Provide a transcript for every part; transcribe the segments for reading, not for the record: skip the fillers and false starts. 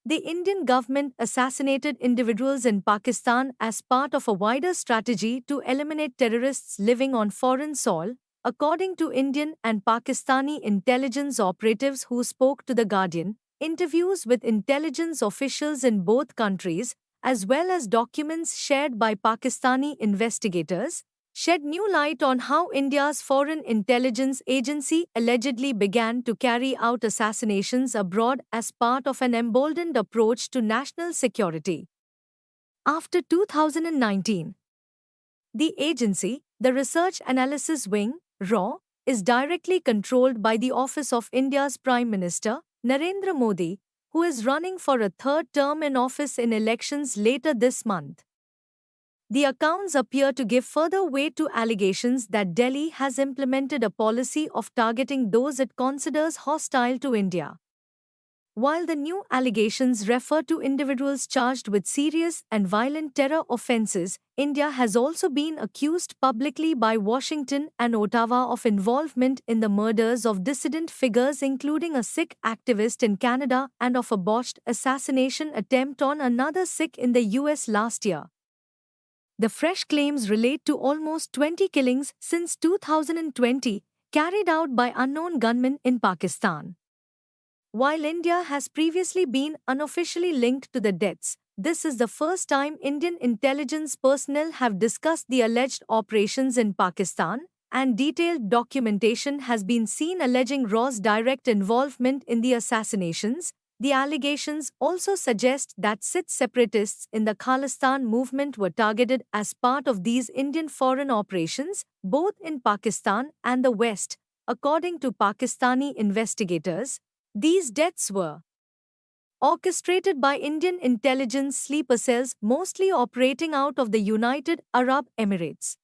The Indian government assassinated individuals in Pakistan as part of a wider strategy to eliminate terrorists living on foreign soil, according to Indian and Pakistani intelligence operatives who spoke to The Guardian. Interviews with intelligence officials in both countries, as well as documents shared by Pakistani investigators, shed new light on how India's foreign intelligence agency allegedly began to carry out assassinations abroad as part of an emboldened approach to national security. After 2019, the agency, the Research Analysis Wing, RAW, is directly controlled by the Office of India's Prime Minister, Narendra Modi, who is running for a third term in office in elections later this month. The accounts appear to give further weight to allegations that Delhi has implemented a policy of targeting those it considers hostile to India. While the new allegations refer to individuals charged with serious and violent terror offenses, India has also been accused publicly by Washington and Ottawa of involvement in the murders of dissident figures, including a Sikh activist in Canada, and of a botched assassination attempt on another Sikh in the US last year. The fresh claims relate to almost 20 killings since 2020, carried out by unknown gunmen in Pakistan. While India has previously been unofficially linked to the deaths, this is the first time Indian intelligence personnel have discussed the alleged operations in Pakistan, and detailed documentation has been seen alleging RAW's direct involvement in the assassinations. The allegations also suggest that Sikh separatists in the Khalistan movement were targeted as part of these Indian foreign operations, both in Pakistan and the West. According to Pakistani investigators, these deaths were orchestrated by Indian intelligence sleeper cells, mostly operating out of the United Arab Emirates.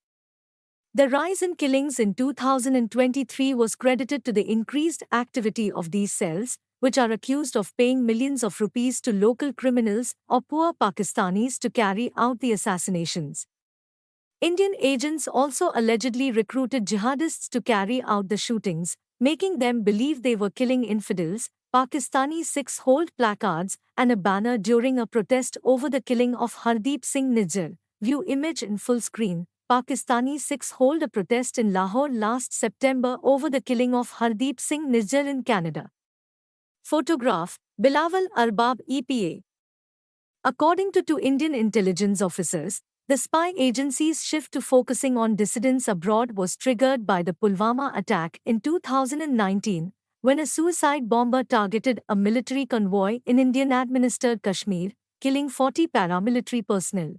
The rise in killings in 2023 was credited to the increased activity of these cells, which are accused of paying millions of rupees to local criminals or poor Pakistanis to carry out the assassinations. Indian agents also allegedly recruited jihadists to carry out the shootings, making them believe they were killing infidels. Pakistani Sikhs hold placards and a banner during a protest over the killing of Hardeep Singh Nijjar. View image in full screen. Pakistani Sikhs hold a protest in Lahore last September over the killing of Hardeep Singh Nijjar in Canada. Photograph, Bilawal Arbab EPA. According to two Indian intelligence officers, the spy agency's shift to focusing on dissidents abroad was triggered by the Pulwama attack in 2019, when a suicide bomber targeted a military convoy in Indian-administered Kashmir, killing 40 paramilitary personnel.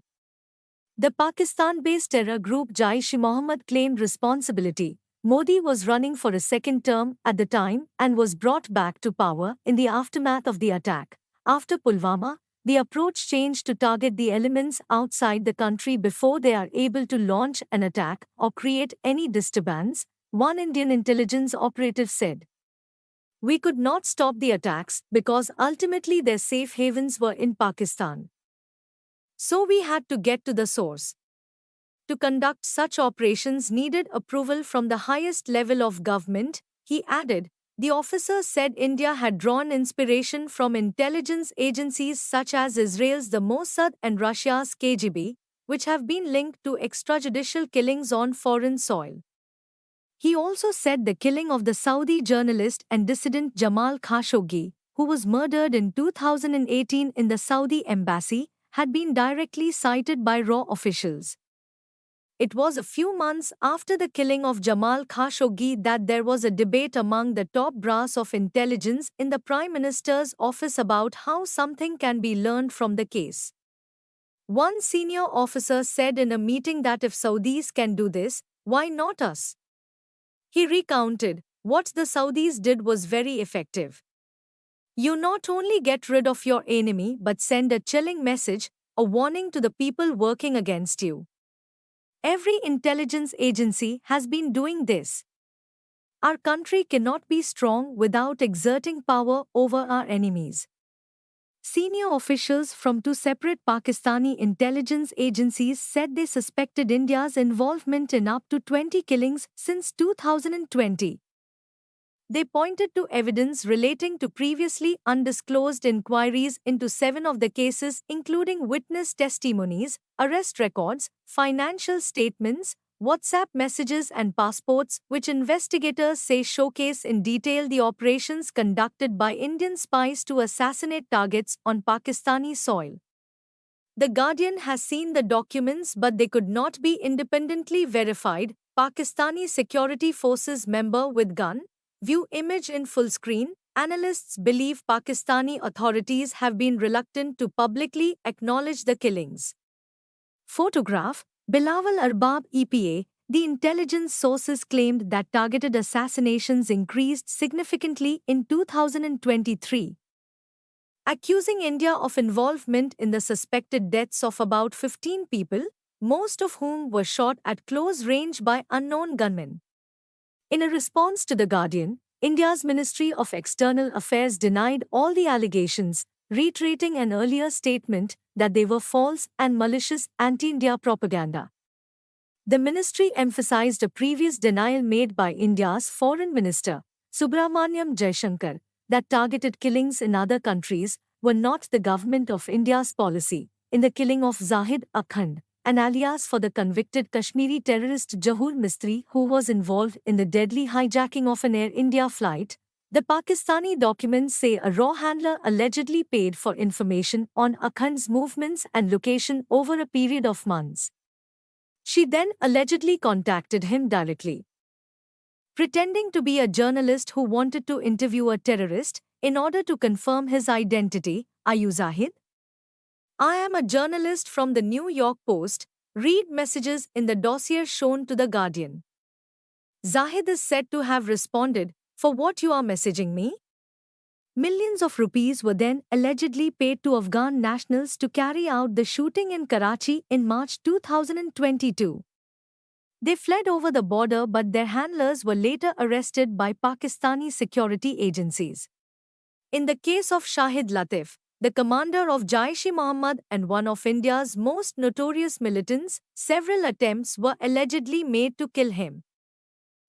The Pakistan-based terror group Jaish-e-Mohammed claimed responsibility. Modi was running for a second term at the time and was brought back to power in the aftermath of the attack. After Pulwama, the approach changed to target the elements outside the country before they are able to launch an attack or create any disturbance, one Indian intelligence operative said. We could not stop the attacks because ultimately their safe havens were in Pakistan. So we had to get to the source. To conduct such operations needed approval from the highest level of government, he added. The officer said India had drawn inspiration from intelligence agencies such as Israel's the Mossad and Russia's KGB, which have been linked to extrajudicial killings on foreign soil. He also said the killing of the Saudi journalist and dissident Jamal Khashoggi, who was murdered in 2018 in the Saudi embassy, had been directly cited by RAW officials. It was a few months after the killing of Jamal Khashoggi that there was a debate among the top brass of intelligence in the Prime Minister's office about how something can be learned from the case. One senior officer said in a meeting that if Saudis can do this, why not us? He recounted, what the Saudis did was very effective. You not only get rid of your enemy but send a chilling message, a warning to the people working against you. Every intelligence agency has been doing this. Our country cannot be strong without exerting power over our enemies. Senior officials from two separate Pakistani intelligence agencies said they suspected India's involvement in up to 20 killings since 2020. They pointed to evidence relating to previously undisclosed inquiries into 7 of the cases, including witness testimonies, arrest records, financial statements, WhatsApp messages, and passports, which investigators say showcase in detail the operations conducted by Indian spies to assassinate targets on Pakistani soil. The Guardian has seen the documents, but they could not be independently verified. Pakistani security forces member with gun. View image in full screen. Analysts believe Pakistani authorities have been reluctant to publicly acknowledge the killings. Photograph. Bilawal Arbab EPA. The intelligence sources claimed that targeted assassinations increased significantly in 2023, accusing India of involvement in the suspected deaths of about 15 people, most of whom were shot at close range by unknown gunmen. In a response to The Guardian, India's Ministry of External Affairs denied all the allegations, reiterating an earlier statement that they were false and malicious anti-India propaganda. The ministry emphasized a previous denial made by India's Foreign Minister, Subramaniam Jaishankar, that targeted killings in other countries were not the government of India's policy. In the killing of Zahid Akhand, an alias for the convicted Kashmiri terrorist Jahur Mistri, who was involved in the deadly hijacking of an Air India flight, the Pakistani documents say a raw handler allegedly paid for information on Akhand's movements and location over a period of months. She then allegedly contacted him directly, pretending to be a journalist who wanted to interview a terrorist in order to confirm his identity. Are you Zahid? I am a journalist from the New York Post. Read messages in the dossier shown to The Guardian. Zahid is said to have responded, "For what you are messaging me?" Millions of rupees were then allegedly paid to Afghan nationals to carry out the shooting in Karachi in March 2022. They fled over the border, but their handlers were later arrested by Pakistani security agencies. In the case of Shahid Latif, the commander of Jaish-e-Mohammed and one of India's most notorious militants, several attempts were allegedly made to kill him.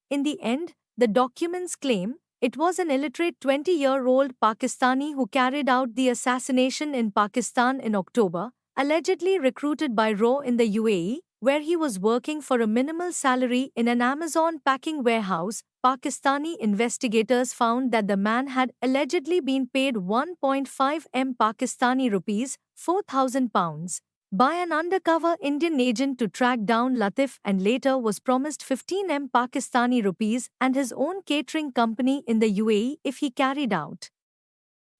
In the end, the documents claim it was an illiterate 20-year-old Pakistani who carried out the assassination in Pakistan in October, allegedly recruited by RAW in the UAE, where he was working for a minimal salary in an Amazon packing warehouse. Pakistani investigators found that the man had allegedly been paid 1.5 M Pakistani rupees, 4,000 pounds, by an undercover Indian agent to track down Latif, and later was promised 15 M Pakistani rupees and his own catering company in the UAE if he carried out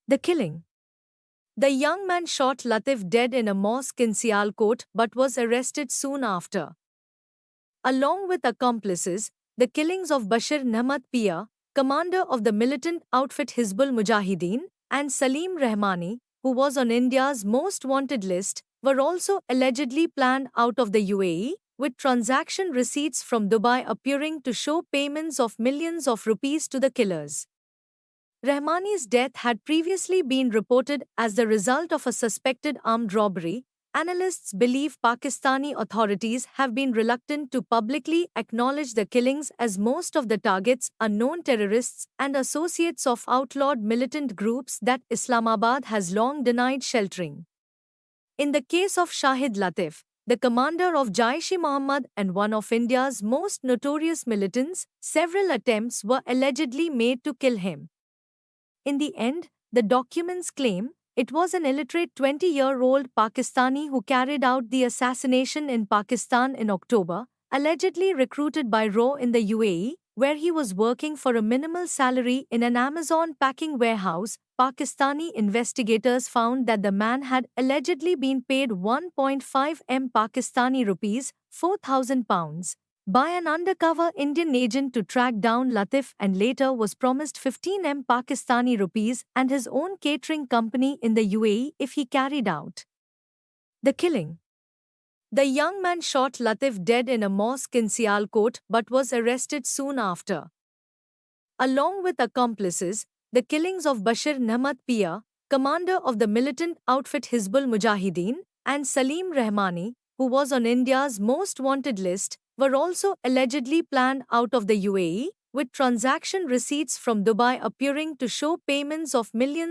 the killing. The young man shot Latif dead in a mosque in Sialkot but was arrested soon after. Along with accomplices, the killings of Bashir Nahmat Pia, commander of the militant outfit Hizbul Mujahideen, and Salim Rahmani, who was on India's most wanted list, were also allegedly planned out of the UAE, with transaction receipts from Dubai appearing to show payments of millions of rupees to the killers. Rahmani's death had previously been reported as the result of a suspected armed robbery. Analysts believe Pakistani authorities have been reluctant to publicly acknowledge the killings, as most of the targets are known terrorists and associates of outlawed militant groups that Islamabad has long denied sheltering. In the case of Shahid Latif, the commander of Jaish-e-Mohammed and one of India's most notorious militants, several attempts were allegedly made to kill him. In the end, the documents claim it was an illiterate 20-year-old Pakistani who carried out the assassination in Pakistan in October, allegedly recruited by RAW in the UAE, where he was working for a minimal salary in an Amazon packing warehouse. Pakistani investigators found that the man had allegedly been paid 1.5 M Pakistani rupees, 4,000 pounds, by an undercover Indian agent to track down Latif, and later was promised 15 M Pakistani rupees and his own catering company in the UAE if he carried out the killing. The young man shot Latif dead in a mosque in Sialkot but was arrested soon after. Along with accomplices, the killings of Bashir Nahmat Pia, commander of the militant outfit Hizbul Mujahideen, and Salim Rahmani, who was on India's most wanted list, were also allegedly planned out of the UAE, with transaction receipts from Dubai appearing to show payments of millions